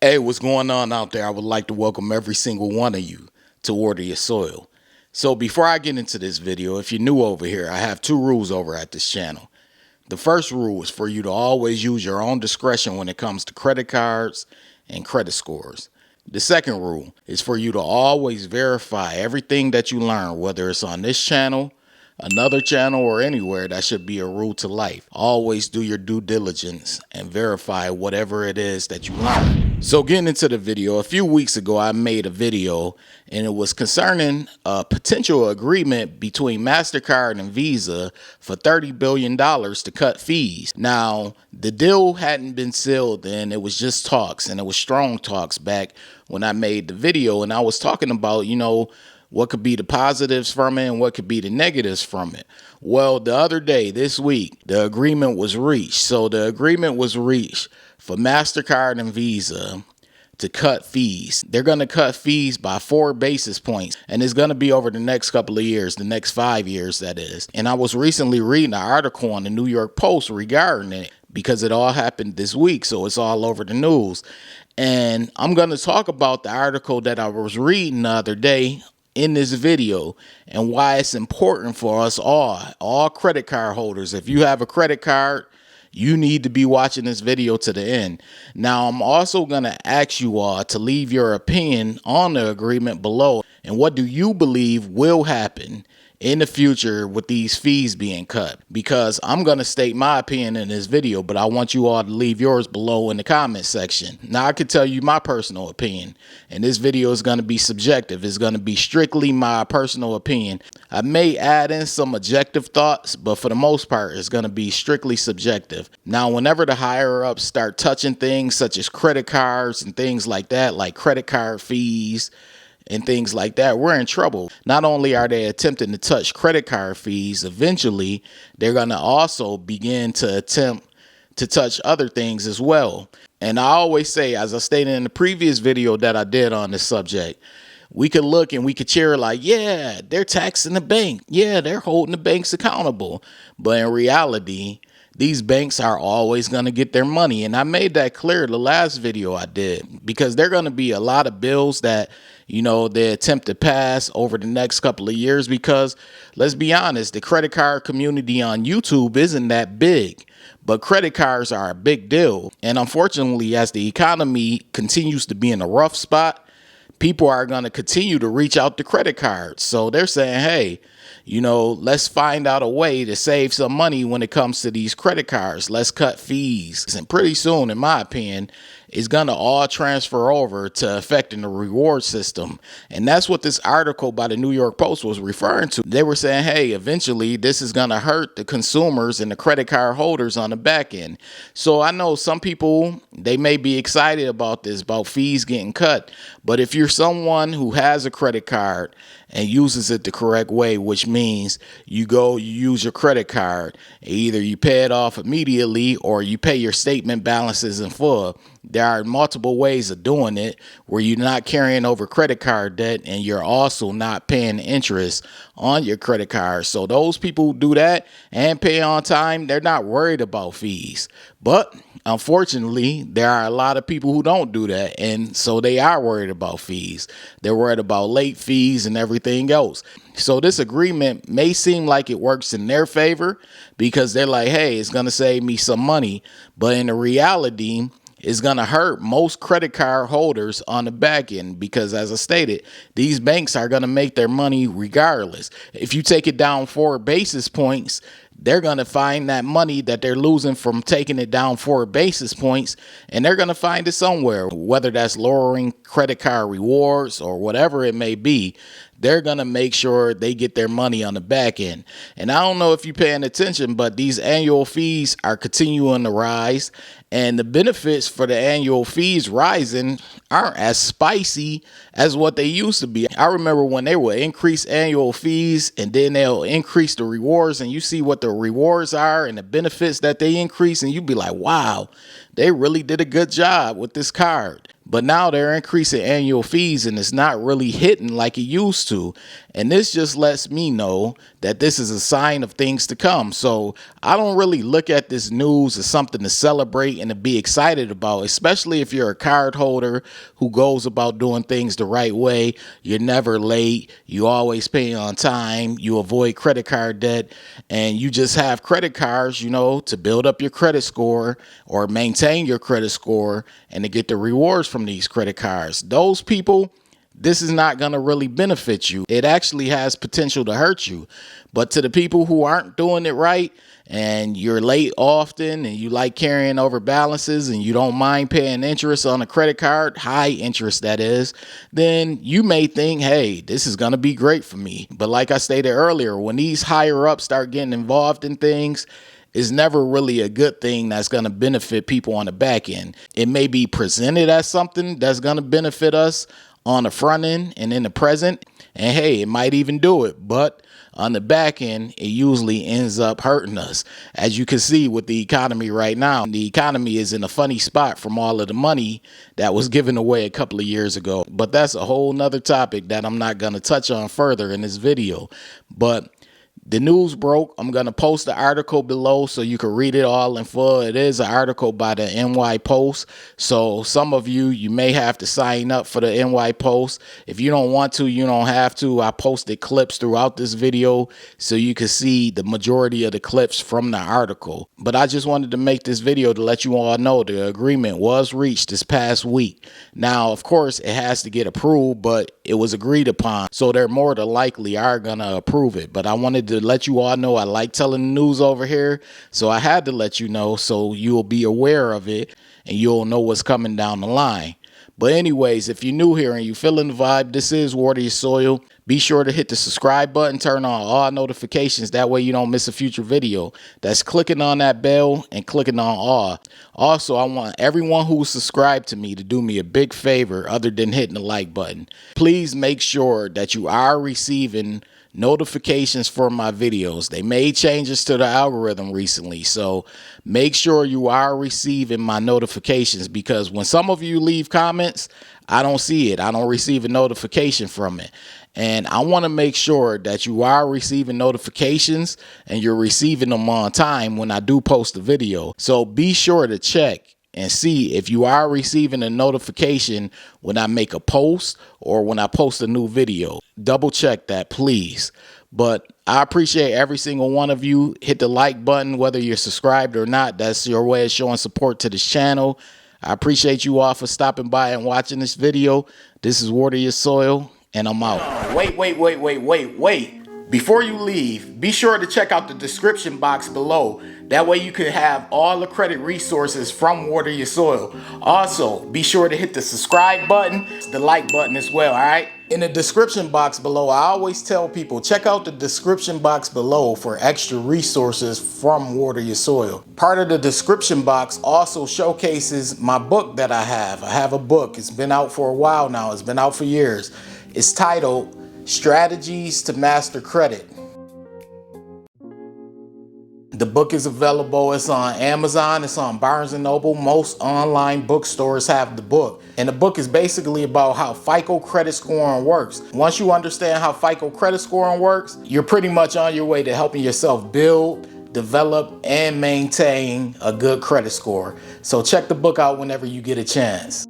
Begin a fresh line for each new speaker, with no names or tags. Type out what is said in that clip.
Hey, what's going on out there? I would like to welcome every single one of you to Order Your Soil. So before I get into this video, if you're new over here, I have two rules over at this channel. The first rule is for you to always use your own discretion when it comes to credit cards and credit scores. The second rule is for you to always verify everything that you learn, whether it's on this channel, another channel, or anywhere. That should be a rule to life. Always do your due diligence and verify whatever it is that you learn. So getting into the video, a few weeks ago I made a video and it was concerning a potential agreement between Mastercard and Visa for $30 billion to cut fees. Now, the deal hadn't been sealed and it was just talks, and it was strong talks back when I made the video, and I was talking about, what could be the positives from it and what could be the negatives from it. Well, the other day, this week, the agreement was reached. So the agreement was reached for Mastercard and Visa to cut fees. They're going to cut fees by 4 basis points, and it's going to be over the next couple of years, the next 5 years, that is. And I was recently reading an article on the New York Post regarding it because it all happened this week, so it's all over the news. And I'm going to talk about the article that I was reading the other day in this video and why it's important for us all credit card holders. If you have a credit card, you need to be watching this video to the end. Now, I'm also going to ask you all to leave your opinion on the agreement below, and what do you believe will happen in the future with these fees being cut, because I'm going to state my opinion in this video, but I want you all to leave yours below in the comment section. Now, I could tell you my personal opinion, and this video is going to be subjective. It's going to be strictly my personal opinion. I may add in some objective thoughts, but for the most part, it's going to be strictly subjective. Now, whenever the higher ups start touching things such as credit cards and things like that, like credit card fees and things like that, we're in trouble. Not only are they attempting to touch credit card fees, eventually they're going to also begin to attempt to touch other things as well. And I always say, as I stated in the previous video that I did on this subject, we could look and we could cheer like, yeah, they're taxing the bank. Yeah, they're holding the banks accountable. But in reality, these banks are always going to get their money. And I made that clear the last video I did, because there are going to be a lot of bills that, they attempt to pass over the next couple of years, because let's be honest, the credit card community on YouTube isn't that big, but credit cards are a big deal. And unfortunately, as the economy continues to be in a rough spot, people are going to continue to reach out to credit cards. So they're saying, hey, let's find out a way to save some money when it comes to these credit cards. Let's cut fees. And pretty soon, in my opinion, it's going to all transfer over to affecting the reward system. And that's what this article by the New York Post was referring to. They were saying, hey, eventually this is going to hurt the consumers and the credit card holders on the back end. So I know some people, they may be excited about this, about fees getting cut. But if you're someone who has a credit card and uses it the correct way, which means you use your credit card, either you pay it off immediately or you pay your statement balances in full. There are multiple ways of doing it where you're not carrying over credit card debt and you're also not paying interest on your credit card. So those people who do that and pay on time, they're not worried about fees. But unfortunately, there are a lot of people who don't do that, and so they are worried about fees. They're worried about late fees and everything else. So this agreement may seem like it works in their favor because they're like, hey, it's going to save me some money. But in the reality, it's going to hurt most credit card holders on the back end, because as I stated, these banks are going to make their money regardless. If you take it down 4 basis points, they're going to find that money that they're losing from taking it down 4 basis points, and they're going to find it somewhere, whether that's lowering credit card rewards or whatever it may be. They're going to make sure they get their money on the back end. And I don't know if you're paying attention, but these annual fees are continuing to rise. And the benefits for the annual fees rising aren't as spicy as what they used to be. I remember when they would increase annual fees and then they'll increase the rewards, and you see what the rewards are and the benefits that they increase, and you'd be like, wow, they really did a good job with this card. but now they're increasing annual fees and it's not really hitting like it used to. And this just lets me know that this is a sign of things to come. So I don't really look at this news as something to celebrate and to be excited about, especially if you're a card holder who goes about doing things the right way. You're never late. You always pay on time. You avoid credit card debt, and you just have credit cards, to build up your credit score or maintain your credit score and to get the rewards from these credit cards. Those people, this is not going to really benefit you. It actually has potential to hurt you. But to the people who aren't doing it right, and you're late often, and you like carrying over balances, and you don't mind paying interest on a credit card, high interest that is, then you may think, hey, this is going to be great for me. But like I stated earlier, when these higher ups start getting involved in things, it's never really a good thing that's going to benefit people on the back end. It may be presented as something that's going to benefit us on the front end and in the present, and hey, it might even do it, but on the back end, it usually ends up hurting us. As you can see with the economy right now, the economy is in a funny spot from all of the money that was given away a couple of years ago. But that's a whole nother topic that I'm not going to touch on further in this video. But the news broke. I'm going to post the article below so you can read it all in full. It is an article by the NY Post. So some of you may have to sign up for the NY Post. If you don't want to, you don't have to. I posted clips throughout this video so you can see the majority of the clips from the article. But I just wanted to make this video to let you all know the agreement was reached this past week. Now, of course, it has to get approved, but it was agreed upon. So they're more than likely are going to approve it. But I wanted to let you all know I like telling the news over here, so I had to let you know so you'll be aware of it and you'll know what's coming down the line. But anyways, if you're new here and you're feeling the vibe, this is Water Your Soil. Be sure to hit the subscribe button, turn on all notifications. That way you don't miss a future video. That's clicking on that bell and clicking on all. Also, I want everyone who's subscribed to me to do me a big favor other than hitting the like button. Please make sure that you are receiving notifications for my videos. They made changes to the algorithm recently, so make sure you are receiving my notifications, because when some of you leave comments, I don't see it. I don't receive a notification from it. And I want to make sure that you are receiving notifications and you're receiving them on time when I do post a video. So be sure to check and see if you are receiving a notification when I make a post or when I post a new video. Double check that, please. But I appreciate every single one of you. Hit the like button, whether you're subscribed or not. That's your way of showing support to this channel. I appreciate you all for stopping by and watching this video. This is Water Your Soil, and I'm out. Wait. Before you leave, be sure to check out the description box below. That way you can have all the credit resources from Water Your Soil. Also, be sure to hit the subscribe button, the like button as well, all right? In the description box below, I always tell people, check out the description box below for extra resources from Water Your Soil. Part of the description box also showcases my book that I have. I have a book. It's been out for a while now. It's been out for years. It's titled Strategies to Master Credit. The book is available. It's on Amazon. It's on Barnes & Noble. Most online bookstores have the book. And the book is basically about how FICO credit scoring works. Once you understand how FICO credit scoring works, you're pretty much on your way to helping yourself build, develop, and maintain a good credit score. So check the book out whenever you get a chance.